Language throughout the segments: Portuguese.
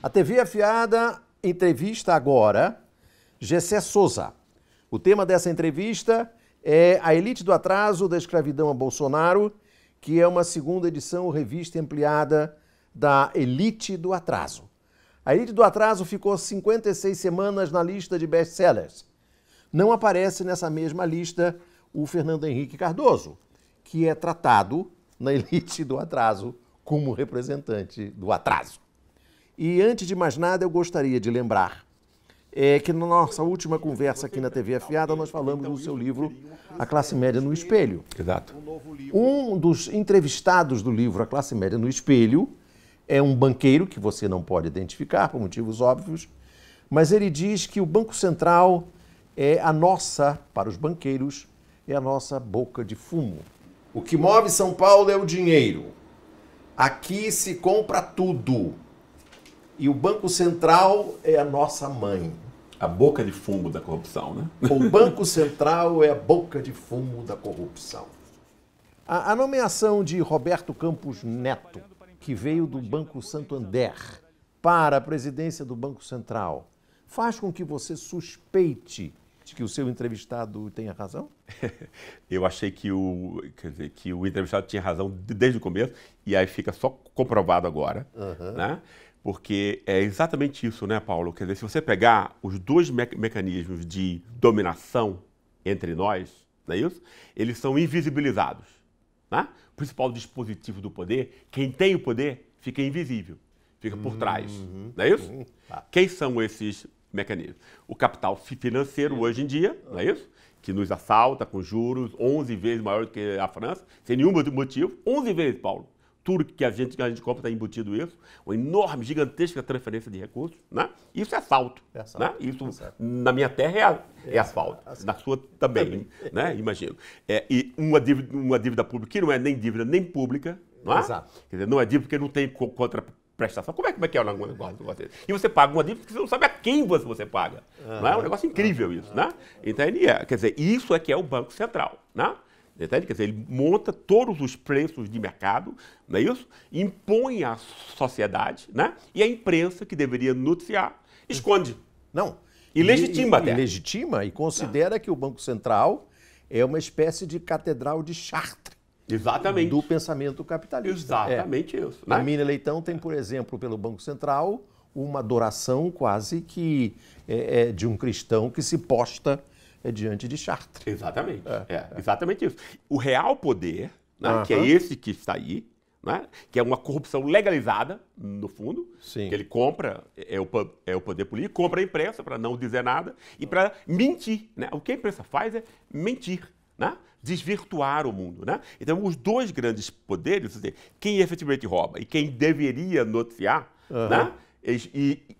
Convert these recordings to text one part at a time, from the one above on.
A TV Afiada entrevista agora Gessé Souza. O tema dessa entrevista é A Elite do Atraso, da Escravidão a Bolsonaro, que é uma segunda edição, revista ampliada da Elite do Atraso. A Elite do Atraso ficou 56 semanas na lista de best-sellers. Não aparece nessa mesma lista o Fernando Henrique Cardoso, que é tratado na Elite do Atraso como representante do atraso. E antes de mais nada, eu gostaria de lembrar que na nossa última conversa aqui na TV Afiada, nós falamos do seu livro A Classe Média no Espelho. Exato. Um dos entrevistados do livro A Classe Média no Espelho é um banqueiro que você não pode identificar por motivos óbvios, mas ele diz que o Banco Central é a nossa, para os banqueiros, é a nossa boca de fumo. O que move São Paulo é o dinheiro. Aqui se compra tudo. E o Banco Central é a nossa mãe. A boca de fumo da corrupção, né? O Banco Central é a boca de fumo da corrupção. A nomeação de Roberto Campos Neto, que veio do Banco Santander para a presidência do Banco Central, faz com que você suspeite de que o seu entrevistado tenha razão? Eu achei que que o entrevistado tinha razão desde o começo, e aí fica só comprovado agora, né? Porque é exatamente isso, né, Paulo? Quer dizer, se você pegar os dois mecanismos de dominação entre nós, não é isso? Eles são invisibilizados, né? O principal dispositivo do poder, quem tem o poder, fica invisível, fica por trás, não é isso? Quem são esses mecanismos? O capital financeiro hoje em dia, não é isso? Que nos assalta com juros 11 vezes maior do que a França, sem nenhum motivo, 11 vezes, Paulo. Tudo que a gente compra está embutido isso, uma enorme, gigantesca transferência de recursos, né? Isso é assalto, né? Isso, na minha terra, é asfalto, na sua também, né? Imagino. E uma dívida pública que não é nem dívida nem pública, não é? Exato. Quer dizer, não é dívida porque não tem contraprestação. Como é que é o negócio? E você paga uma dívida porque você não sabe a quem você paga. Não é um negócio incrível isso, né? Entende? Quer dizer, isso é que é o Banco Central, né? Entende? Quer dizer, ele monta todos os preços de mercado, não é isso? Impõe à sociedade, né? E a imprensa, que deveria noticiar, esconde. Não. E legitima até. E legitima e considera que o Banco Central é uma espécie de catedral de Chartres. Exatamente. Do pensamento capitalista. Exatamente isso. Né? A Mina Leitão tem, por exemplo, pelo Banco Central, uma adoração quase que de um cristão que se posta diante de Chartres. Exatamente. Exatamente isso. O real poder, né, que é esse que está aí, né, que é uma corrupção legalizada, no fundo, Sim. que ele compra, é o poder político, compra a imprensa para não dizer nada e para mentir. Né? O que a imprensa faz é mentir, né? Desvirtuar o mundo. Né? Então, os dois grandes poderes, quem efetivamente rouba e quem deveria noticiar, né?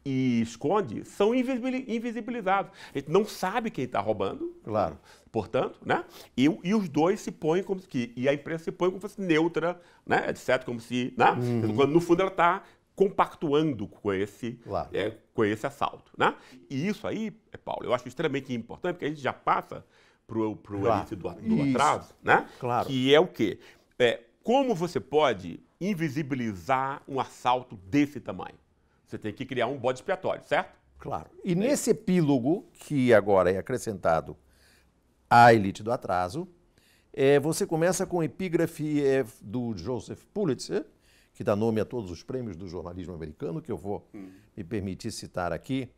E esconde, são invisibilizados. A gente não sabe quem está roubando, claro. Portanto, né? E os dois se põem como se... E a imprensa se põe como se fosse neutra, né? Etc. Como se... Né? Quando, no fundo, ela está compactuando com esse, claro. Com esse assalto. Né? E isso aí, Paulo, eu acho extremamente importante, porque a gente já passa para o claro. elite do atraso, né? Claro. Que é o quê? Como você pode invisibilizar um assalto desse tamanho? Você tem que criar um bode expiatório, certo? Claro. E nesse epílogo, que agora é acrescentado à Elite do Atraso, você começa com um epígrafe do Joseph Pulitzer, que dá nome a todos os prêmios do jornalismo americano, que eu vou me permitir citar aqui.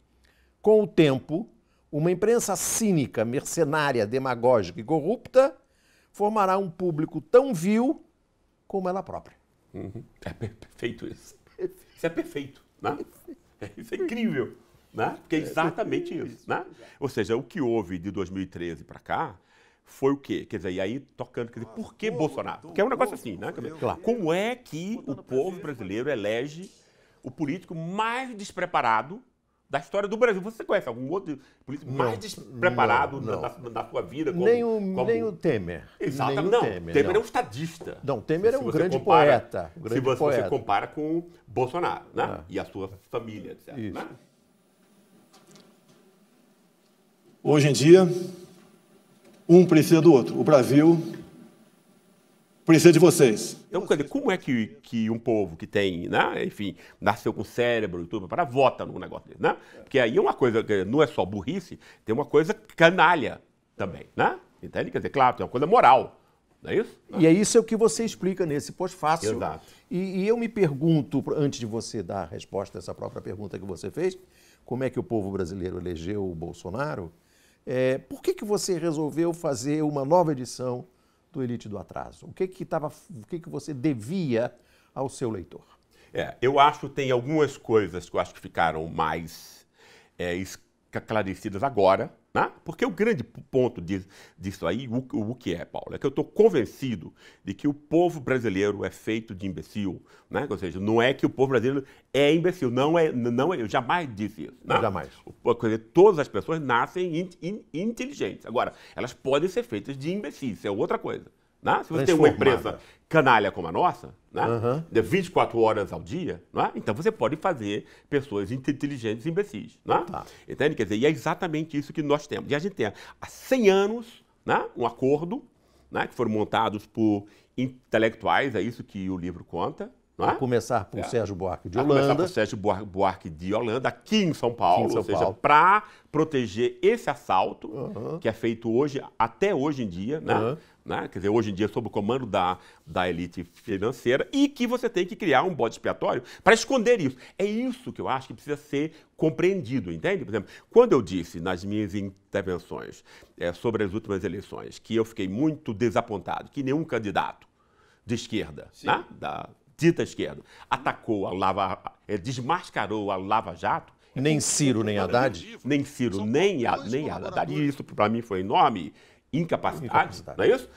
Com o tempo, uma imprensa cínica, mercenária, demagógica e corrupta formará um público tão vil como ela própria. É perfeito isso. Isso é perfeito. Né? Isso é incrível, né? Porque é exatamente isso. Né? Ou seja, o que houve de 2013 para cá foi o quê? Quer dizer, e aí tocando, quer dizer, por que Bolsonaro? Porque é um negócio assim, né? Quer dizer, claro. Como é que o povo brasileiro elege o político mais despreparado da história do Brasil? Você conhece algum outro político mais despreparado na sua vida? Nem o Temer. Exatamente. Não, Temer é um estadista. Não, Temer é um grande poeta. Se você compara com Bolsonaro, né? E a sua família, etc. Né? Hoje em dia, um precisa do outro. O Brasil precisa de vocês. Então, quer dizer, como é que um povo que tem, né, enfim, nasceu com cérebro e tudo, para vota num negócio desse, né? Porque aí é uma coisa, não é só burrice, tem uma coisa canalha também, né? Entende? Quer dizer, claro, tem uma coisa moral, não é isso? E é isso o que você explica nesse pós-fácil. Exato. E eu me pergunto, antes de você dar a resposta a essa própria pergunta que você fez, como é que o povo brasileiro elegeu o Bolsonaro, por que você resolveu fazer uma nova edição do Elite do Atraso? O que você devia ao seu leitor? Eu acho que tem algumas coisas que eu acho que ficaram mais esclarecidas agora, né? Porque o grande ponto disso aí, o que é, Paulo, é que eu estou convencido de que o povo brasileiro é feito de imbecil, né? Ou seja, não é que o povo brasileiro é imbecil, não é, eu jamais disse isso. Né? Jamais. Quer dizer, todas as pessoas nascem inteligentes. Agora, elas podem ser feitas de imbecis, isso é outra coisa. Né? Se você tem uma empresa canalha como a nossa, né? De 24 horas ao dia, né? Então você pode fazer pessoas inteligentes e imbecis. Né? Tá. Entende? Quer dizer, e é exatamente isso que nós temos. E a gente tem há 100 anos, né, um acordo, né, que foram montados por intelectuais, é isso que o livro conta. A começar por Sérgio Buarque de Holanda. Holanda. Por Sérgio Buarque de Holanda, aqui em São Paulo, ou seja, para proteger esse assalto, que é feito hoje, até hoje em dia, né? Quer dizer, hoje em dia, sob o comando da elite financeira, e que você tem que criar um bode expiatório para esconder isso. É isso que eu acho que precisa ser compreendido, entende? Por exemplo, quando eu disse nas minhas intervenções sobre as últimas eleições que eu fiquei muito desapontado, que nenhum candidato de esquerda, né, da dita esquerda, atacou desmascarou a Lava Jato. Nem Ciro, nem Haddad? Nem Ciro, nem Haddad. E isso, para mim, foi enorme incapacidade, não é isso?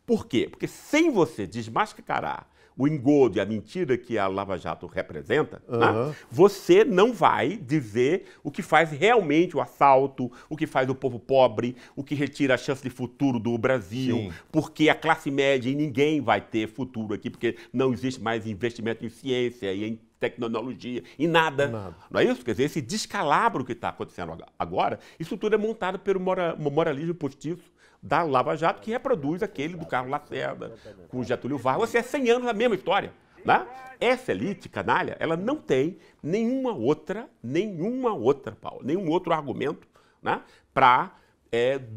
Por quê? Porque sem você desmascarar o engodo e a mentira que a Lava Jato representa, né, você não vai dizer o que faz realmente o assalto, o que faz o povo pobre, o que retira a chance de futuro do Brasil, porque a classe média e ninguém vai ter futuro aqui, porque não existe mais investimento em ciência e em tecnologia, em nada. Não é isso? Quer dizer, esse descalabro que está acontecendo agora, isso tudo é montado pelo moralismo postiço da Lava Jato, que reproduz aquele do Carlos Lacerda, com Getúlio Vargas. Você é 100 anos a mesma história. Né? Essa elite canalha, ela não tem nenhuma outra, Paulo, nenhum outro argumento, né, para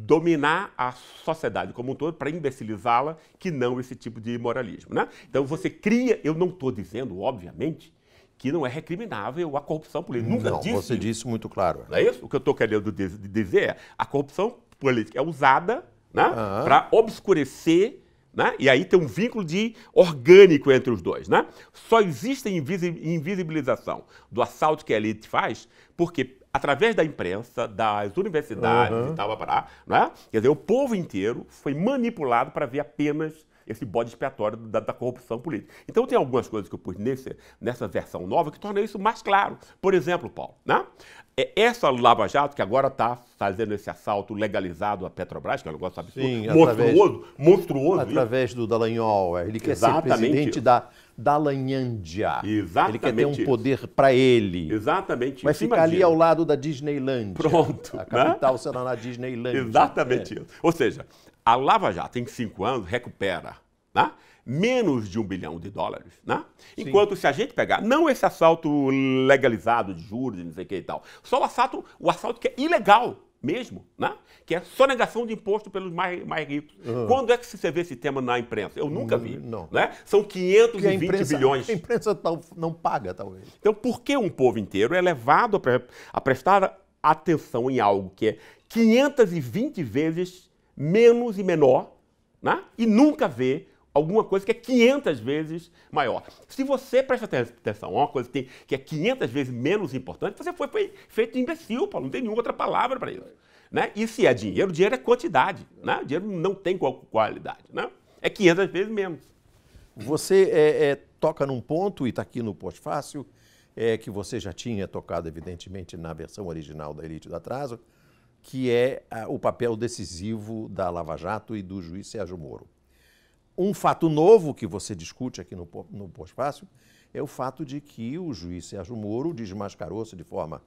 dominar a sociedade como um todo, para imbecilizá-la, que não esse tipo de moralismo. Né? Então você cria, eu não estou dizendo, obviamente, que não é recriminável a corrupção política. Nunca disse você disse muito claro. Não é isso? O que eu estou querendo dizer é a corrupção política é usada, né, para obscurecer, né, e aí tem um vínculo orgânico entre os dois. Né? Só existe invisibilização do assalto que a elite faz porque, através da imprensa, das universidades e tal, né, quer dizer, o povo inteiro foi manipulado para ver apenas esse bode expiatório da corrupção política. Então, tem algumas coisas que eu pus nessa versão nova que tornam isso mais claro. Por exemplo, Paulo, né? Essa Lava Jato, que agora está fazendo esse assalto legalizado à Petrobras, que é um negócio absurdo, monstruoso. Através do Dallagnol. Ele quer ser presidente da Dallagnândia. Exatamente. Ele quer ter um poder para ele. Exatamente. Vai ficar ali ao lado da Disneylândia. Pronto. A capital será na Disneylândia. Exatamente isso. Ou seja, a Lava Jato, em 5 anos, recupera, né, menos de $1 bilhão, né? Enquanto se a gente pegar, não esse assalto legalizado de juros, não sei o que e tal, só o assalto que é ilegal mesmo, né? Que é sonegação de imposto pelos mais ricos. Quando é que você vê esse tema na imprensa? Eu nunca vi. Não. Né? São 520 bilhões. A imprensa não paga, talvez. Então, por que um povo inteiro é levado a prestar atenção em algo que é 520 vezes menos e menor, né? E nunca vê alguma coisa que é 500 vezes maior. Se você presta atenção a uma coisa que é 500 vezes menos importante, você foi feito imbecil, Paulo, não tem nenhuma outra palavra para isso. Né? E se é dinheiro é quantidade. Né? O dinheiro não tem qualidade. Né? É 500 vezes menos. Você toca num ponto, e está aqui no Pós-Fácil, que você já tinha tocado, evidentemente, na versão original da Elite do Atraso, que é o papel decisivo da Lava Jato e do juiz Sérgio Moro. Um fato novo que você discute aqui no Pós-Fácil é o fato de que o juiz Sérgio Moro desmascarou-se de forma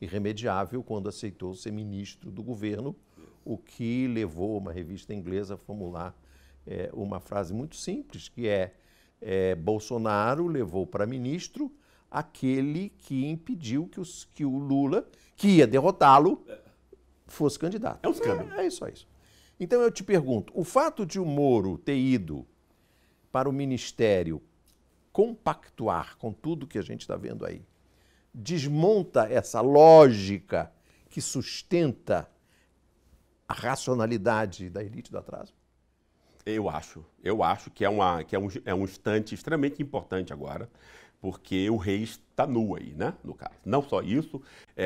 irremediável quando aceitou ser ministro do governo, o que levou uma revista inglesa a formular uma frase muito simples, que Bolsonaro levou para ministro aquele que impediu que o Lula, que ia derrotá-lo, fosse candidato. É um escândalo. É só isso. Então eu te pergunto, o fato de o Moro ter ido para o ministério compactuar com tudo que a gente está vendo aí, desmonta essa lógica que sustenta a racionalidade da elite do atraso? Eu acho que é um instante extremamente importante agora, porque o rei está nu aí, né, no caso. Não só isso,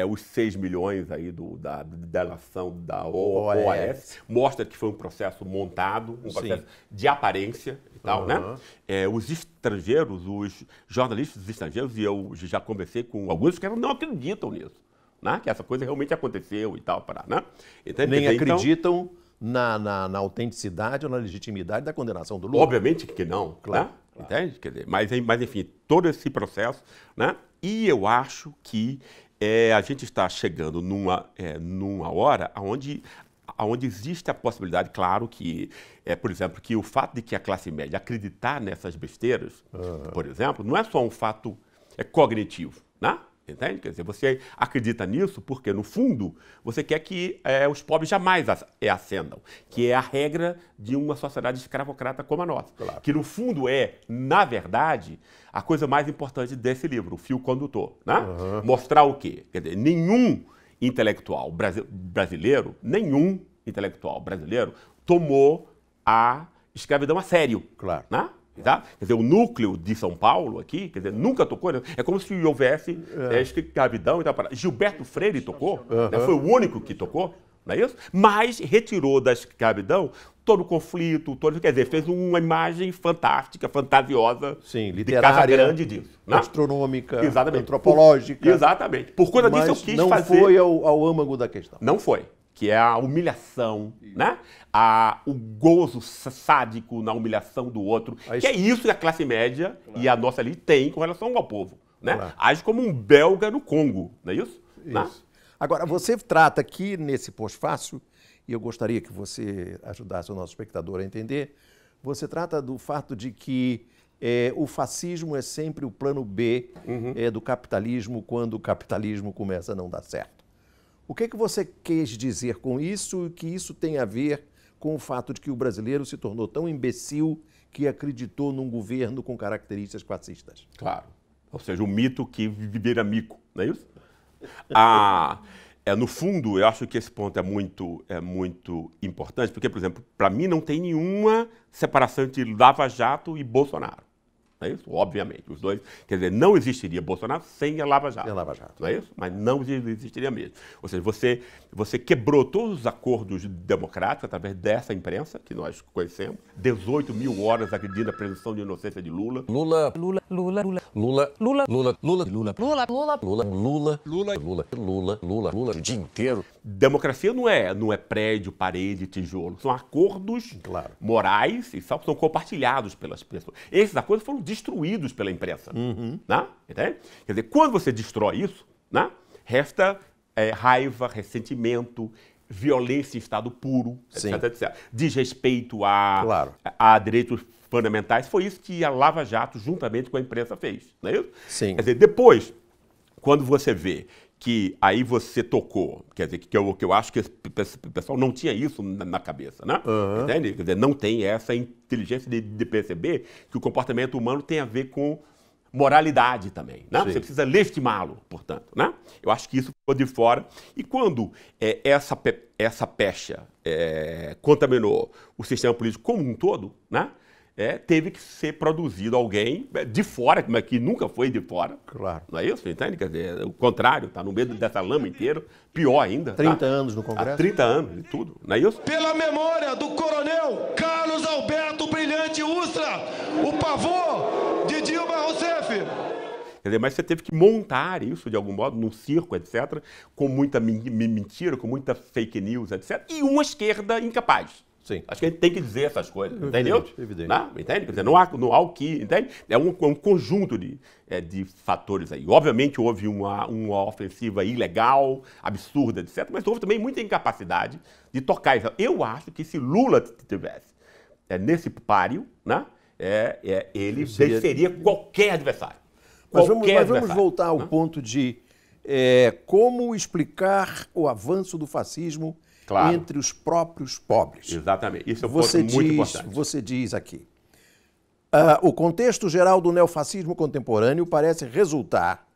os 6 milhões aí da delação da OAS mostra que foi um processo montado, um processo de aparência e tal, né? Os estrangeiros, os jornalistas estrangeiros, e eu já conversei com alguns que não acreditam nisso, né? Que essa coisa realmente aconteceu e tal, né? Então, nem acreditam na autenticidade ou na legitimidade da condenação do Lula? Obviamente que não, claro. Né? Entende? Quer dizer, mas, enfim, todo esse processo, né? E eu acho que a gente está chegando numa hora onde existe a possibilidade, claro, que, por exemplo, que o fato de que a classe média acreditar nessas besteiras, por exemplo, não é só um fato cognitivo, né? Entende? Quer dizer, você acredita nisso porque, no fundo, você quer que os pobres jamais ascendam, que é a regra de uma sociedade escravocrata como a nossa. Claro. Que, no fundo, na verdade, a coisa mais importante desse livro, o fio condutor. Né? Mostrar o quê? Quer dizer, nenhum intelectual brasileiro tomou a escravidão a sério. Claro. Né? Tá? Quer dizer, o núcleo de São Paulo aqui, quer dizer, nunca tocou. Né? É como se houvesse escravidão e tal. Gilberto Freire tocou, né? Foi o único que tocou, não é isso? Mas retirou da escravidão todo o conflito, quer dizer, fez uma imagem fantástica, fantasiosa, literária, de Casa Grande disso. Né? Astronômica, antropológica. Exatamente. Por conta disso eu quis fazer... não foi ao âmago da questão. Não foi. Que é a humilhação, né? O gozo sádico na humilhação do outro, que é isso que a classe média e a nossa elite tem com relação ao povo. Né? Claro. Age como um belga no Congo, não é isso? Isso. Né? Agora, você trata aqui nesse pós-fácil, e eu gostaria que você ajudasse o nosso espectador a entender, você trata do fato de que o fascismo é sempre o plano B do capitalismo quando o capitalismo começa a não dar certo. O que você quis dizer com isso e que isso tem a ver com o fato de que o brasileiro se tornou tão imbecil que acreditou num governo com características fascistas? Claro. Ou seja, o mito que vira mico, não é isso? No fundo, eu acho que esse ponto é muito importante, porque, por exemplo, para mim não tem nenhuma separação entre Lava Jato e Bolsonaro. Não é isso? Obviamente. Os dois, quer dizer, não existiria Bolsonaro sem a Lava Jato. Não é isso? Mas não existiria mesmo. Ou seja, você quebrou todos os acordos democráticos através dessa imprensa que nós conhecemos. 18 mil horas agredindo a presunção de inocência de Lula. Lula o dia inteiro. Democracia não é prédio, parede, tijolo. São acordos morais e são compartilhados pelas pessoas. Esses acordos foram destruídos pela imprensa. Né? Entende? Quer dizer, quando você destrói isso, né, resta raiva, ressentimento, violência em estado puro, etc. Desrespeito a direitos fundamentais. Foi isso que a Lava Jato, juntamente com a imprensa, fez. Não é isso? Sim. Quer dizer, depois, quando você vê que aí você tocou, quer dizer, que eu acho que o pessoal não tinha isso na cabeça, né? Entende? Quer dizer, não tem essa inteligência de perceber que o comportamento humano tem a ver com moralidade também, né? Você precisa legitimá-lo, portanto, né? Eu acho que isso ficou de fora. E quando essa pecha contaminou o sistema político como um todo, né? Teve que ser produzido alguém de fora, mas que nunca foi de fora. Claro. Não é isso? Entende? Quer dizer, o contrário, está no meio dessa lama inteira, pior ainda. 30 anos no Congresso. Há 30 anos e tudo, não é isso? Pela memória do coronel Carlos Alberto Brilhante Ustra, o pavor de Dilma Rousseff. Quer dizer, mas você teve que montar isso, de algum modo, num circo, etc., com muita mentira, com muita fake news, etc., e uma esquerda incapaz. Sim. Acho que a gente tem que dizer essas coisas, entendeu? Evidente. Não, entende? Quer dizer, não há o que, entende? É um conjunto de fatores aí. Obviamente houve uma ofensiva ilegal, absurda, etc., mas houve também muita incapacidade de tocar isso. Eu acho que se Lula tivesse nesse páreo, né? Ele Seria- venceria qualquer adversário. Mas Qualquer vamos adversário, voltar ao né? ponto de como explicar o avanço do fascismo Claro. entre os próprios pobres. Exatamente. Isso é um Você ponto muito diz, importante. você diz aqui, o contexto geral do neofascismo contemporâneo parece resultar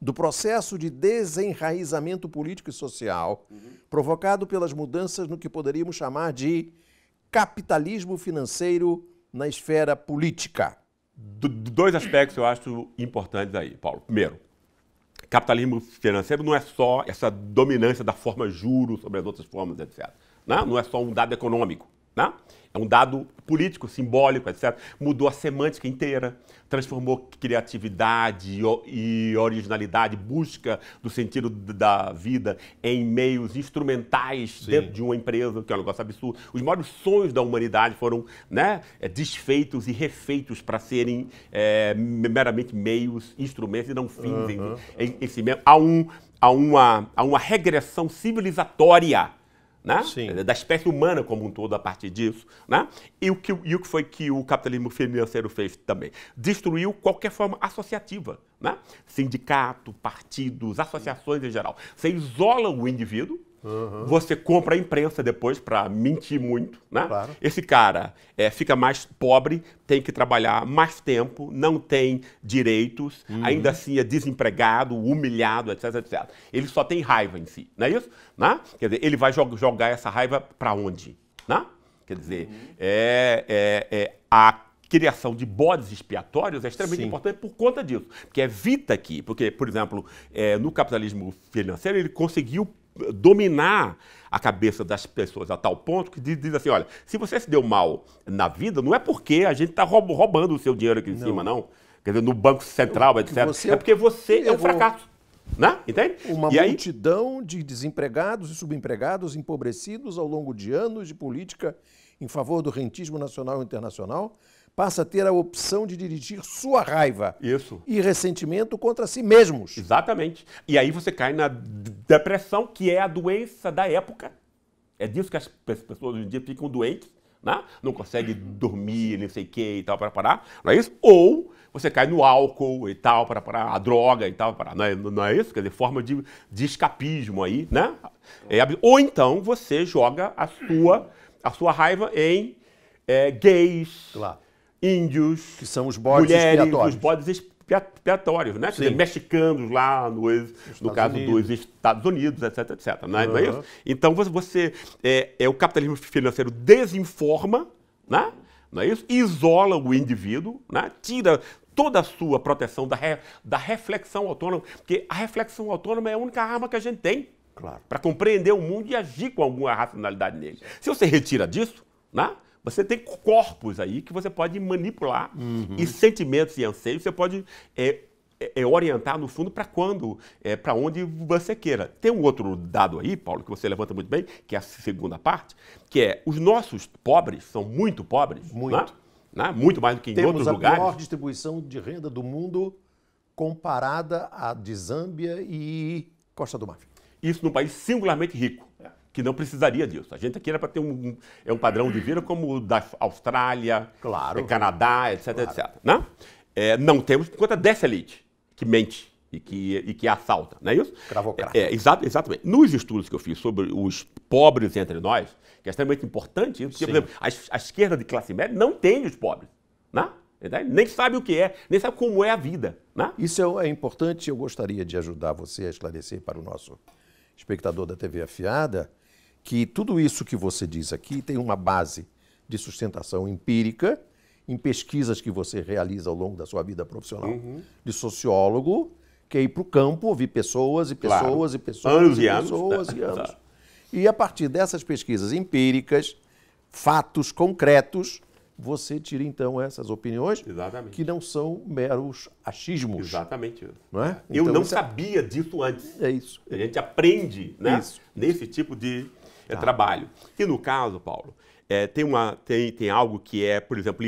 do processo de desenraizamento político e social provocado pelas mudanças no que poderíamos chamar de capitalismo financeiro na esfera política. Dois aspectos eu acho importantes aí, Paulo. Primeiro, capitalismo financeiro não é só essa dominância da forma juros sobre as outras formas, etc. Né? Não é só um dado econômico. Né? É um dado político, simbólico, etc. Mudou a semântica inteira, transformou criatividade e originalidade, busca do sentido da vida em meios instrumentais dentro de uma empresa, que é um negócio absurdo. Os maiores sonhos da humanidade foram, né, desfeitos e refeitos para serem meramente meios, instrumentos e não fins em si mesmo. Há uma regressão civilizatória, né? Da espécie humana como um todo a partir disso. Né? E o que foi que o capitalismo financeiro fez também? Destruiu qualquer forma associativa. Né? Sindicato, partidos, associações em geral. Você isola o indivíduo, você compra a imprensa depois para mentir muito. Né? Claro. Esse cara fica mais pobre, tem que trabalhar mais tempo, não tem direitos, ainda assim é desempregado, humilhado, etc, etc. Ele só tem raiva em si, não é isso? Né? Quer dizer, ele vai jogar essa raiva para onde? Né? Quer dizer, a criação de bodes expiatórios é extremamente importante por conta disso. Porque evita que, porque, por exemplo, no capitalismo financeiro ele conseguiu dominar a cabeça das pessoas a tal ponto que diz assim, olha, se você se deu mal na vida, não é porque a gente está roubando o seu dinheiro aqui em cima, não. Quer dizer, no Banco Central, etc. É porque você é um fracasso. Né? Entende? Uma e multidão de desempregados e subempregados empobrecidos ao longo de anos de política em favor do rentismo nacional e internacional passa a ter a opção de dirigir sua raiva e ressentimento contra si mesmos. Exatamente. E aí você cai na depressão, que é a doença da época. É disso que as pessoas hoje em dia ficam doentes, né? Não conseguem dormir, não sei o que e tal, para parar. Não é isso? Ou você cai no álcool e tal, para parar, a droga e tal, para parar. Não é isso? Quer dizer, forma de escapismo aí, né? Ou então você joga a sua raiva em gays, índios, que são os bodes mulheres, expiatórios. os bodes expiatórios, né? Quer dizer, mexicanos lá no caso dos Estados Unidos, etc, etc. Não é isso? Então o capitalismo financeiro desinforma, né? Não é isso? Isola o indivíduo, né? Tira toda a sua proteção da reflexão autônoma, porque a reflexão autônoma é a única arma que a gente tem para compreender o mundo e agir com alguma racionalidade nele. Se você retira disso, né? Você tem corpos aí que você pode manipular e sentimentos e anseios você pode orientar, no fundo, para onde você queira. Tem um outro dado aí, Paulo, que você levanta muito bem, que é a segunda parte, que é os nossos pobres são muito pobres. Muito. Né? Muito mais do que em outros lugares. Temos a maior distribuição de renda do mundo comparada à de Zâmbia e Costa do Marfim. Isso num país singularmente rico, que não precisaria disso. A gente aqui era para ter um padrão de vida como o da Austrália, Canadá, etc, etc. Né? Não temos por conta dessa elite que mente e que assalta, não é isso? Cravocrata. Exatamente. Nos estudos que eu fiz sobre os pobres entre nós, que é extremamente importante, porque, por exemplo, a esquerda de classe média não tem os pobres, né? Nem sabe o que é, nem sabe como é a vida. Né? Isso é importante, eu gostaria de ajudar você a esclarecer para o nosso espectador da TV Afiada que tudo isso que você diz aqui tem uma base de sustentação empírica em pesquisas que você realiza ao longo da sua vida profissional de sociólogo, que é ir para o campo, ouvir pessoas e pessoas e pessoas anos e pessoas e anos. E a partir dessas pesquisas empíricas, fatos concretos, você tira então essas opiniões que não são meros achismos. Exatamente isso. Não é? Eu então, não sabia disso antes. É isso. A gente aprende, né, nesse tipo de trabalho. E no caso, Paulo, tem algo que é, por exemplo,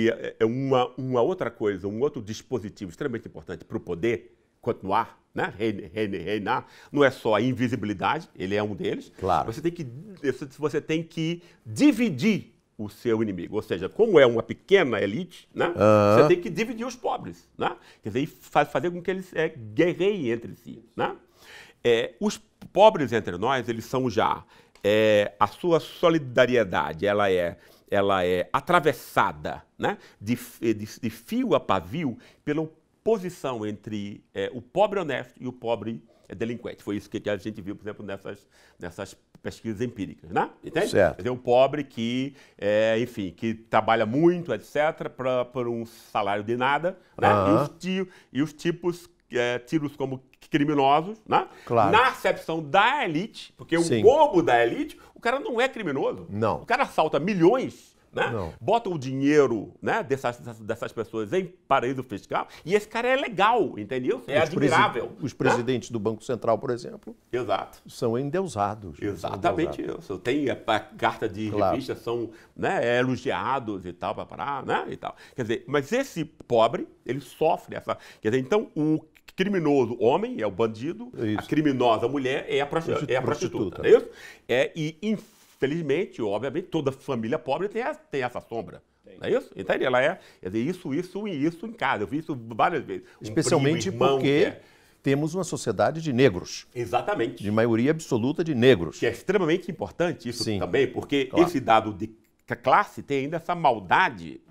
uma outra coisa, um outro dispositivo extremamente importante para o poder continuar, né, reinar, não é só a invisibilidade, ele é um deles. Claro. Você tem que dividir o seu inimigo. Ou seja, como é uma pequena elite, né, você tem que dividir os pobres, né? Quer dizer, e fazer com que eles guerreiem entre si, né? Os pobres entre nós, eles são já... a sua solidariedade, ela é atravessada, né, de fio a pavio pela oposição entre o pobre honesto e o pobre delinquente. Foi isso que a gente viu, por exemplo, nessas pesquisas empíricas, né? Entende? Certo. Quer dizer, um pobre que, enfim, que trabalha muito, etc., por um salário de nada, né? E os tipos tidos como criminosos, né? Claro. Na acepção da elite, porque Sim. o bobo da elite, o cara não é criminoso. Não. O cara assalta milhões, né? Não. Bota o dinheiro, né, dessas pessoas em paraíso fiscal e esse cara é legal, entendeu? É admirável. Os presidentes do Banco Central, por exemplo, Exato. são endeusados. Exatamente isso. Tem a carta de revista, são, né, elogiados e tal, né, e tal. Quer dizer, mas esse pobre, ele sofre essa... Quer dizer, então, o criminoso homem é o bandido, a criminosa mulher é a prostituta. Não é isso? E, infelizmente, obviamente, toda família pobre tem essa sombra. Não é isso? Entende? Ela quer dizer, isso em casa. Eu vi isso várias vezes. Especialmente porque temos uma sociedade de negros. Exatamente. De maioria absoluta de negros. Que é extremamente importante isso também, porque claro. esse dado de classe tem ainda essa maldade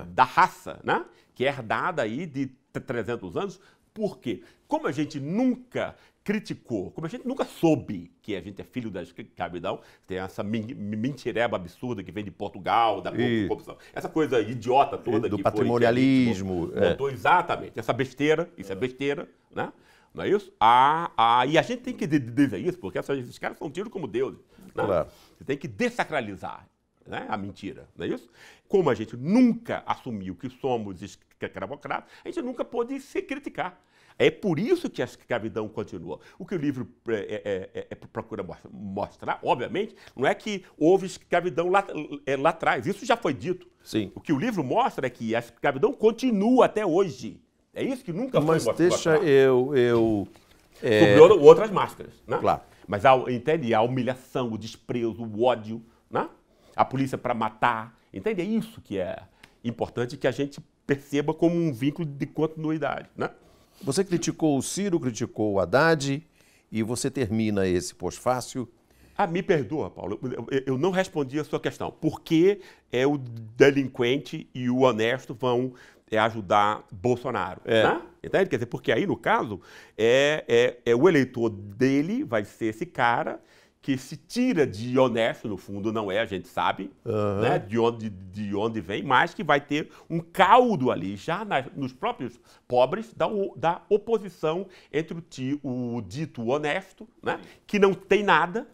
da raça, né? Que é herdada aí de 300 anos. Por quê? Como a gente nunca criticou, como a gente nunca soube que a gente é filho da escravidão, tem essa mentireba absurda que vem de Portugal, da corrupção, essa coisa idiota toda do que patrimonialismo. Montou exatamente, essa besteira, isso é besteira, né? Não é isso? E a gente tem que dizer isso, porque esses caras são tidos como deuses. Né? Claro. Você tem que dessacralizar, né, a mentira, não é isso? Como a gente nunca assumiu que somos escravocratas, a gente nunca pôde se criticar. É por isso que a escravidão continua. O que o livro procura mostrar, obviamente, não é que houve escravidão lá atrás. Isso já foi dito. Sim. O que o livro mostra é que a escravidão continua até hoje. É isso que nunca foi mostrado. Mas deixa eu... Sob outras máscaras, né? Claro. Mas entende? A humilhação, o desprezo, o ódio, né? A polícia para matar. Entende? É isso que é importante que a gente perceba como um vínculo de continuidade, né? Você criticou o Ciro, criticou o Haddad e você termina esse pós-fácil. Me perdoa, Paulo, eu não respondi a sua questão. Por que o delinquente e o honesto vão ajudar Bolsonaro? Né? Entende? Quer dizer, porque aí, no caso, o eleitor dele vai ser esse cara que se tira de honesto, no fundo não é, a gente sabe, né, de onde vem, mas que vai ter um caldo ali, já nos próprios pobres, da oposição entre o dito honesto, né, que não tem nada,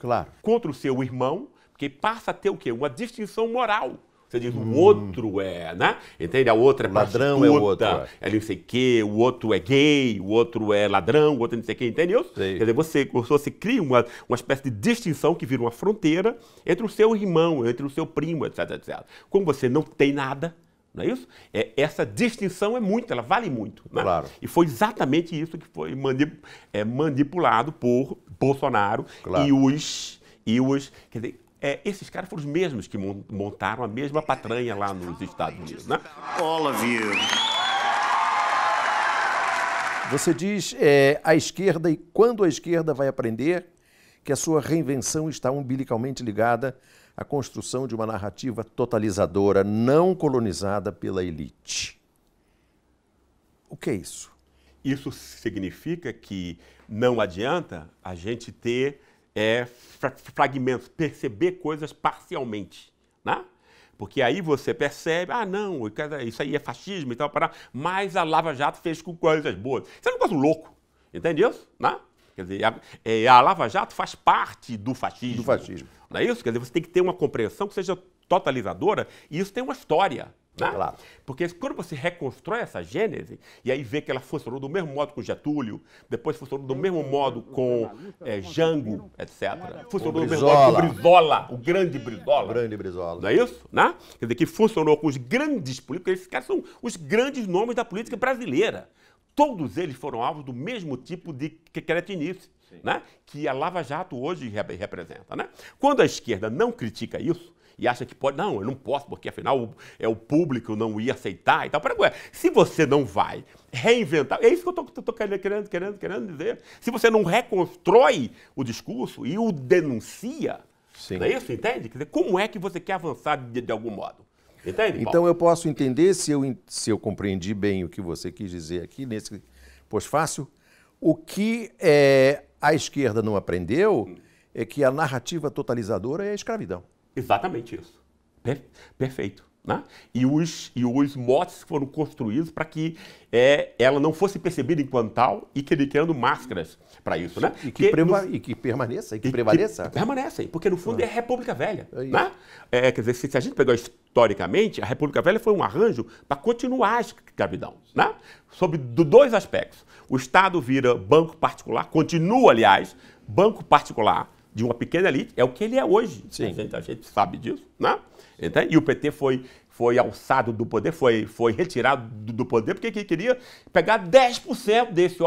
contra o seu irmão, porque passa a ter o quê? Uma distinção moral. Você diz, o outro né? Entende? A outra é ladrão, é o outro. É não sei o quê, o outro é gay, o outro é ladrão, o outro não sei o quê, entendeu? Quer dizer, você cria uma espécie de distinção que vira uma fronteira entre o seu irmão, entre o seu primo, etc, etc. Como você não tem nada, não é isso? Essa distinção ela vale muito. Né? Claro. E foi exatamente isso que foi manipulado por Bolsonaro e os quer dizer, esses caras foram os mesmos que montaram a mesma patranha lá nos Estados Unidos, né? All of you. Você diz a esquerda, e quando a esquerda vai aprender que a sua reinvenção está umbilicalmente ligada à construção de uma narrativa totalizadora não colonizada pela elite. O que é isso? Isso significa que não adianta a gente ter fragmentos, perceber coisas parcialmente, né? Porque aí você percebe, não, isso aí é fascismo e tal, mas a Lava Jato fez com coisas boas. Isso é um negócio louco, entende isso? Né? Quer dizer, a Lava Jato faz parte do fascismo. Do fascismo. Não é isso? Quer dizer, você tem que ter uma compreensão que seja totalizadora e isso tem uma história. Né? Claro. Porque quando você reconstrói essa gênese, e aí vê que ela funcionou do mesmo modo com Getúlio, depois funcionou do mesmo modo com Jango, etc. Funcionou do mesmo modo com Brizola, o grande Brizola. O grande Brizola. Não é isso? Né? Quer dizer, que funcionou com os grandes políticos, esses caras são os grandes nomes da política brasileira. Todos eles foram alvos do mesmo tipo de cretinice, né? Que a Lava Jato hoje representa. Né? Quando a esquerda não critica isso, e acha que pode. Não, eu não posso, porque afinal o público não ia aceitar e tal. Se você não vai reinventar, é isso que eu estou querendo dizer. Se você não reconstrói o discurso e o denuncia, Sim. Não é isso? Entende? Quer dizer, como é que você quer avançar de algum modo? Entende, Paulo? Então eu posso entender, se eu compreendi bem o que você quis dizer aqui nesse pós-fácil, o que a esquerda não aprendeu é que a narrativa totalizadora é a escravidão. Exatamente isso. Perfeito. Né? E os motes foram construídos para que ela não fosse percebida enquanto tal e criando máscaras para isso. Né? E que permaneça, e que prevaleça. Que permanecem, porque no fundo é a República Velha. Né? Quer dizer, se a gente pegar historicamente, a República Velha foi um arranjo para continuar a escravidão. Né? Sobre dois aspectos. O Estado vira banco particular, continua, aliás, banco particular de uma pequena elite, é o que ele é hoje. Sim. A gente sabe disso. Né? Entende? E o PT foi alçado do poder, foi retirado do poder, porque queria pegar 10% desse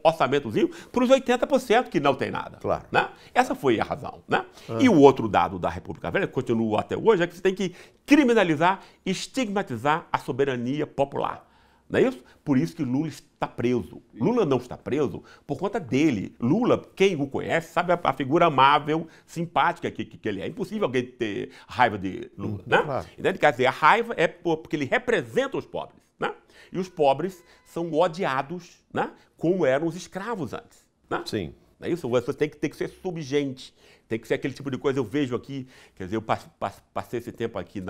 orçamentozinho para os 80% que não tem nada. Claro. Né? Essa foi a razão. Né? E o outro dado da República Velha, que continua até hoje, é que você tem que criminalizar, estigmatizar a soberania popular. Não é isso? Por isso que Lula está preso. Lula não está preso por conta dele. Lula, quem o conhece, sabe a figura amável, simpática que ele é. É impossível alguém ter raiva de Lula. Né? Claro. Então, quer dizer, a raiva é porque ele representa os pobres. Né? E os pobres são odiados, né? Como eram os escravos antes. Né? Sim. É isso? Você tem que ser subgente, tem que ser aquele tipo de coisa. Eu vejo aqui, quer dizer, eu passei esse tempo aqui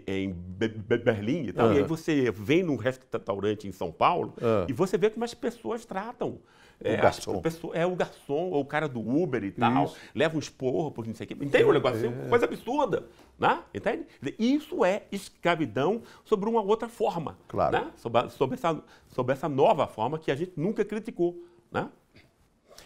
em Berlim e tal, e aí você vem num restaurante em São Paulo e você vê como as pessoas tratam. O garçom, ou o cara do Uber e tal, leva um esporro, porque não sei o quê. Entende um negócio? Coisa absurda. Né? Entende? Isso é escravidão sobre uma outra forma. Claro. Né? Sobre essa nova forma que a gente nunca criticou. Né?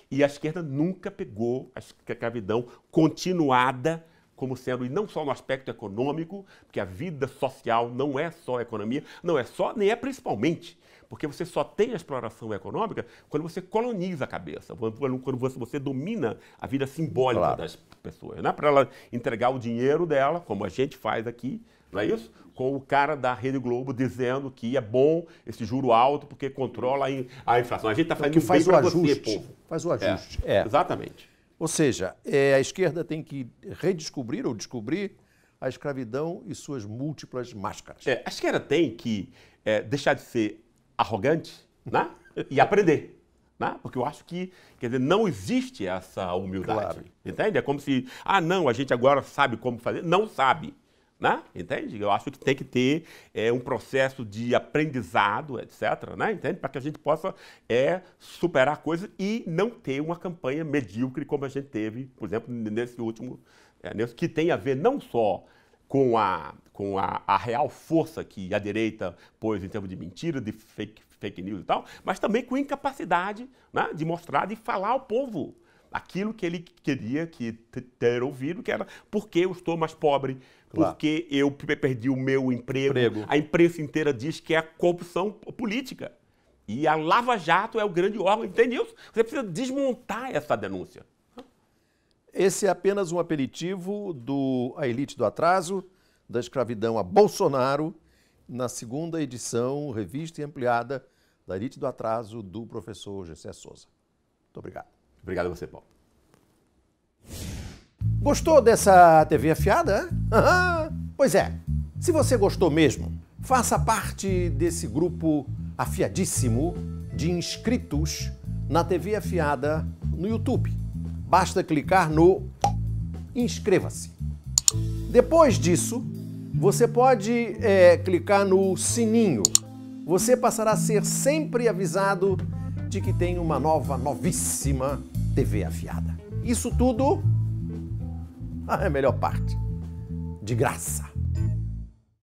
E a esquerda nunca pegou a escravidão continuada como sendo, e não só no aspecto econômico, porque a vida social não é só economia, não é só, nem é principalmente, porque você só tem a exploração econômica quando você coloniza a cabeça, quando você domina a vida simbólica das pessoas, né? Para ela entregar o dinheiro dela, como a gente faz aqui, não é isso? Com o cara da Rede Globo dizendo que é bom esse juro alto porque controla a inflação. A gente está fazendo faz bem o para ajuste. você, povo. Faz o ajuste. Exatamente. Ou seja, a esquerda tem que redescobrir ou descobrir a escravidão e suas múltiplas máscaras. A esquerda tem que deixar de ser arrogante, né? E aprender. Né? Porque eu acho que, quer dizer, não existe essa humildade. Claro. Entende? É como se, não, a gente agora sabe como fazer. Não sabe. Né? Entende? Eu acho que tem que ter um processo de aprendizado, etc., né? Entende? Para que a gente possa superar coisas e não ter uma campanha medíocre como a gente teve, por exemplo, nesse último, que tem a ver não só com a real força que a direita pôs em termos de mentira, de fake news e tal, mas também com incapacidade, né, de mostrar, de falar ao povo aquilo que ele queria ter ouvido, que era porque eu estou mais pobre, porque eu perdi o meu emprego. A imprensa inteira diz que é a corrupção política. E a Lava Jato é o grande órgão, entende isso? Você precisa desmontar essa denúncia. Esse é apenas um aperitivo A Elite do Atraso, da escravidão a Bolsonaro, na segunda edição, revista e ampliada da Elite do Atraso, do professor Gessé Souza. Muito obrigado. Obrigado a você, Paulo. Gostou dessa TV afiada? Pois é, se você gostou mesmo, faça parte desse grupo afiadíssimo de inscritos na TV Afiada no YouTube. Basta clicar no inscreva-se. Depois disso, você pode clicar no sininho. Você passará a ser sempre avisado de que tem uma novíssima TV Afiada. Isso tudo, a melhor parte, de graça.